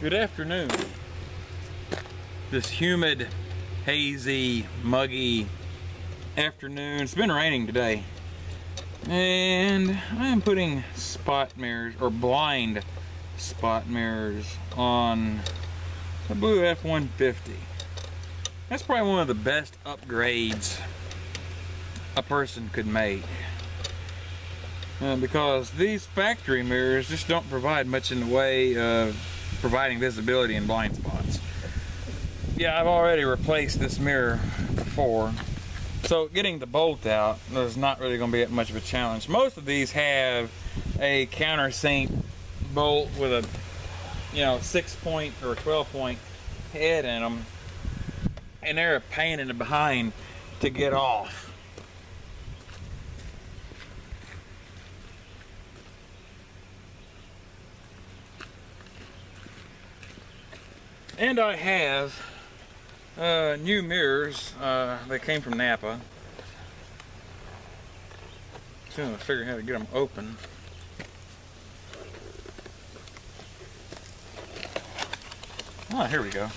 Good afternoon. This humid, hazy, muggy afternoon. It's been raining today. And I am putting spot mirrors, or blind spot mirrors, on the Blue F-150. That's probably one of the best upgrades a person could make. Because these factory mirrors just don't provide much in the way of providing visibility in blind spots. Yeah, I've already replaced this mirror before, so getting the bolt out is not really going to be much of a challenge. Most of these have a countersink bolt with a 6-point or 12-point head in them, and they're a pain in the behind to get off. And I have new mirrors. They came from Napa. Soon I'll figure out how to get them open. Ah, here we go.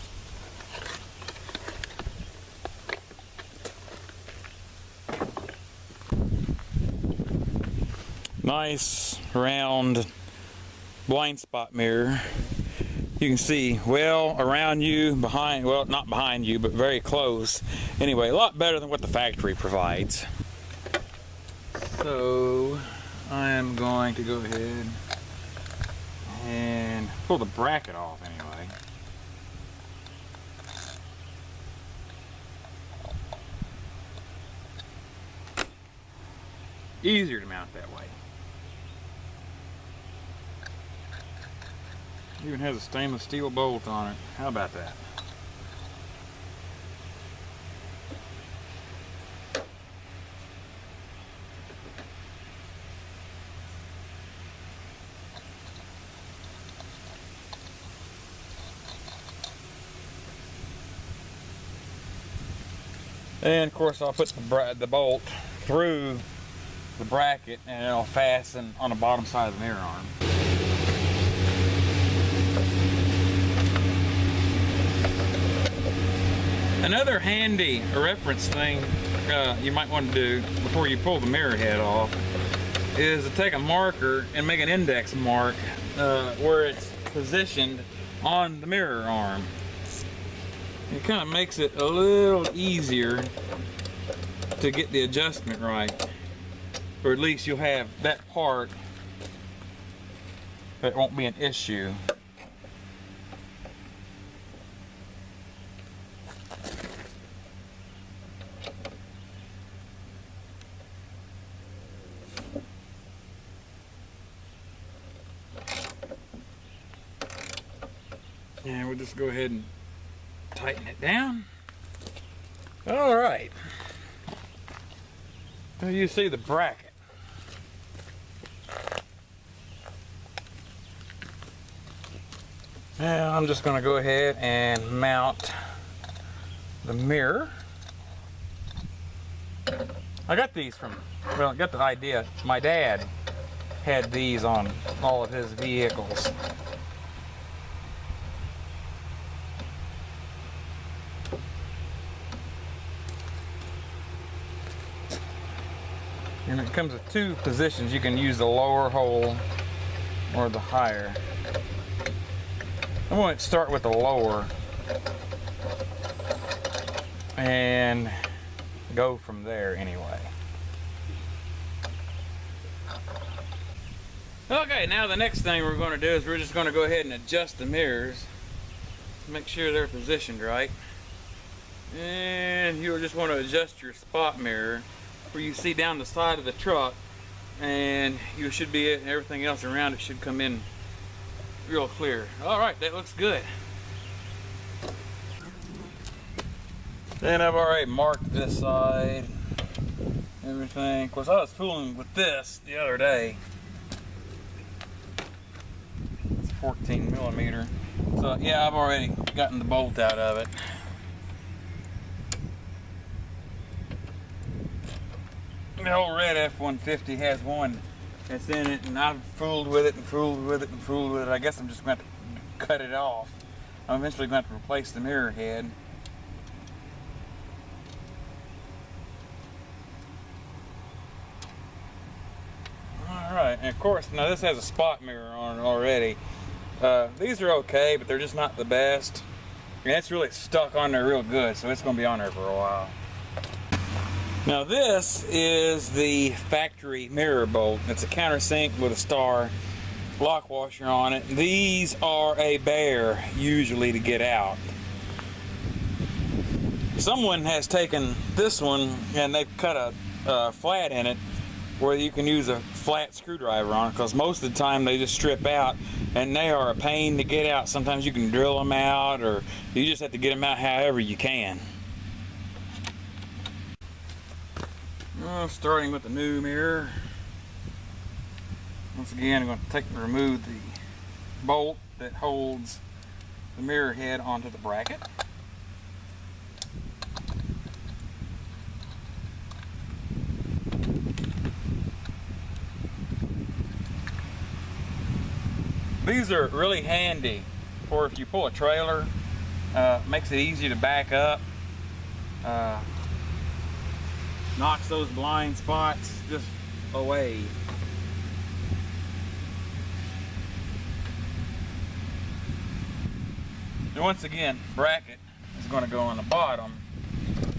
Nice round blind spot mirror. You can see well around you, behind, well, not behind you, but very close. Anyway, a lot better than what the factory provides. So I am going to go ahead and pull the bracket off anyway. Easier to mount that way. Even has a stainless steel bolt on it. How about that? And of course I'll put the bolt through the bracket and it'll fasten on the bottom side of the mirror arm. Another handy reference thing you might want to do before you pull the mirror head off is to take a marker and make an index mark where it's positioned on the mirror arm. It kind of makes it a little easier to get the adjustment right, or at least you'll have that part that won't be an issue. And we'll just go ahead and tighten it down. All right. Now you see the bracket. Now I'm just going to go ahead and mount the mirror. I got these from, well, I got the idea. My dad had these on all of his vehicles. And it comes with two positions. You can use the lower hole or the higher. I'm going to start with the lower and go from there anyway. Okay, now the next thing we're going to do is we're just going to go ahead and adjust the mirrors to make sure they're positioned right. And you'll just want to adjust your spot mirror where you see down the side of the truck, and you should be, everything else around it should come in real clear. All right, that looks good. Then I've already marked this side, everything. Of course, I was fooling with this the other day. It's 14 millimeter. So yeah, I've already gotten the bolt out of it. The old red F-150 has one that's in it, and I've fooled with it and fooled with it and fooled with it. I guess I'm just going to cut it off. I'm eventually going to have to replace the mirror head. Alright, and of course, now this has a spot mirror on it already. These are okay, but they're just not the best. And it's really stuck on there real good, so it's going to be on there for a while. Now this is the factory mirror bolt. It's a countersink with a star lock washer on it. These are a bear usually to get out. Someone has taken this one and they've cut a flat in it where you can use a flat screwdriver on it, because most of the time they just strip out and they are a pain to get out. Sometimes you can drill them out, or you just have to get them out however you can. Starting with the new mirror. Once again, I'm going to remove the bolt that holds the mirror head onto the bracket. These are really handy for if you pull a trailer. Makes it easy to back up. Knocks those blind spots just away. And once again, bracket is going to go on the bottom,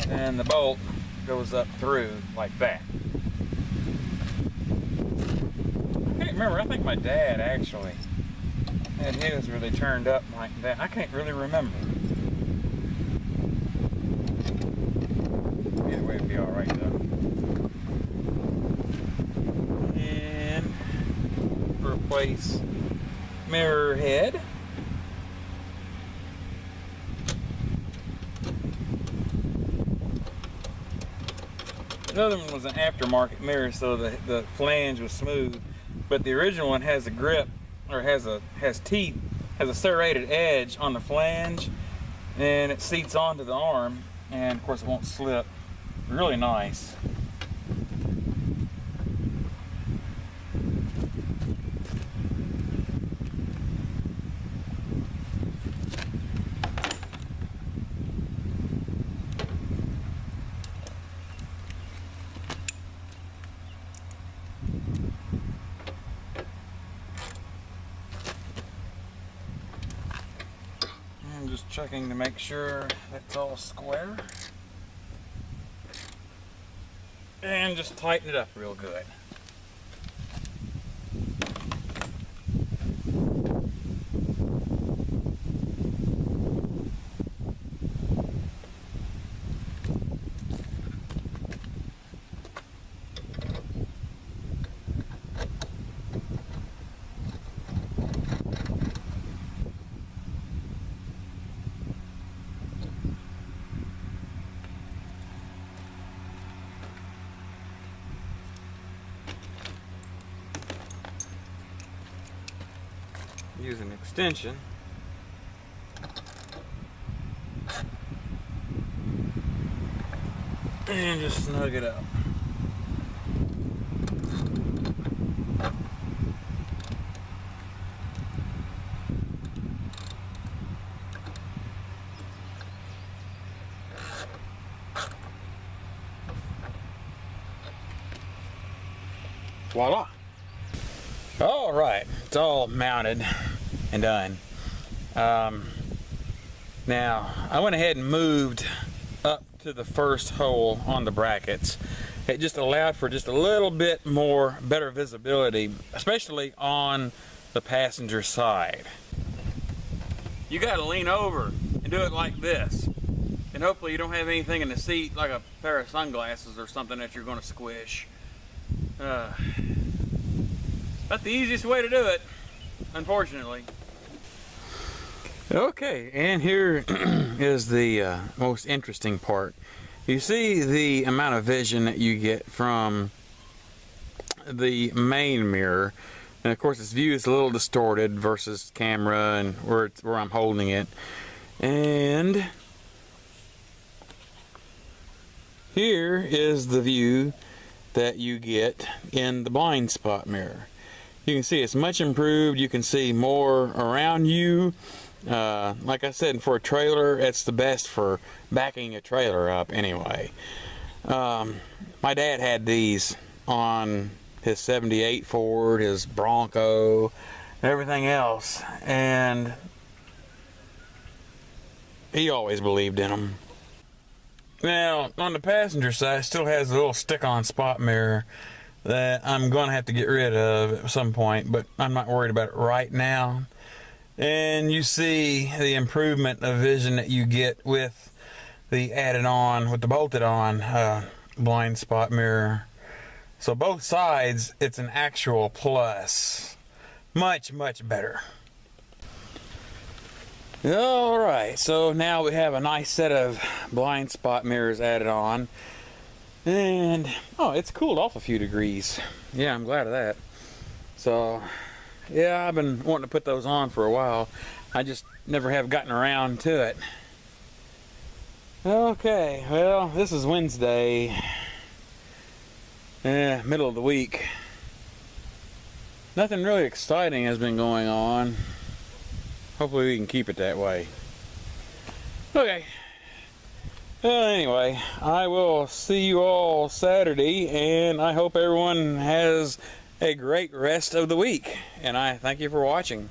and the bolt goes up through like that. I can't remember. I think my dad actually had his where they turned up like that. I can't really remember. Either way, it'd be all right though. And replace mirror head. Another one was an aftermarket mirror, so the flange was smooth, but the original one has a grip, or has teeth, has a serrated edge on the flange, and it seats onto the arm, and of course it won't slip. Really nice. I'm just checking to make sure that's all square. And just tighten it up real good. Use an extension. And just snug it up. Voila. All right, it's all mounted and done. Now, I went ahead and moved up to the first hole on the brackets. It just allowed for just a little bit more better visibility, especially on the passenger side. You gotta lean over and do it like this. And hopefully you don't have anything in the seat like a pair of sunglasses or something that you're gonna squish. That's the easiest way to do it, unfortunately. Okay, and here is the most interesting part. You see the amount of vision that you get from the main mirror, and of course its view is a little distorted versus camera and where I'm holding it. And here is the view that you get in the blind spot mirror. You can see it's much improved. You can see more around you. Like I said, for a trailer, it's the best for backing a trailer up anyway. My dad had these on his 78 Ford, his Bronco, everything else, and he always believed in them. Now, on the passenger side, it still has a little stick-on spot mirror that I'm going to have to get rid of at some point, but I'm not worried about it right now. And you see the improvement of vision that you get with the added on, with the bolted on blind spot mirror. So both sides, it's an actual plus. Much, much better. Alright, so now we have a nice set of blind spot mirrors added on. And, oh, it's cooled off a few degrees. Yeah, I'm glad of that. So, yeah, I've been wanting to put those on for a while. I just never have gotten around to it. Okay, well, this is Wednesday. Middle of the week. Nothing really exciting has been going on. Hopefully we can keep it that way. Okay. Well, anyway, I will see you all Saturday, and I hope everyone has a great rest of the week. And I thank you for watching.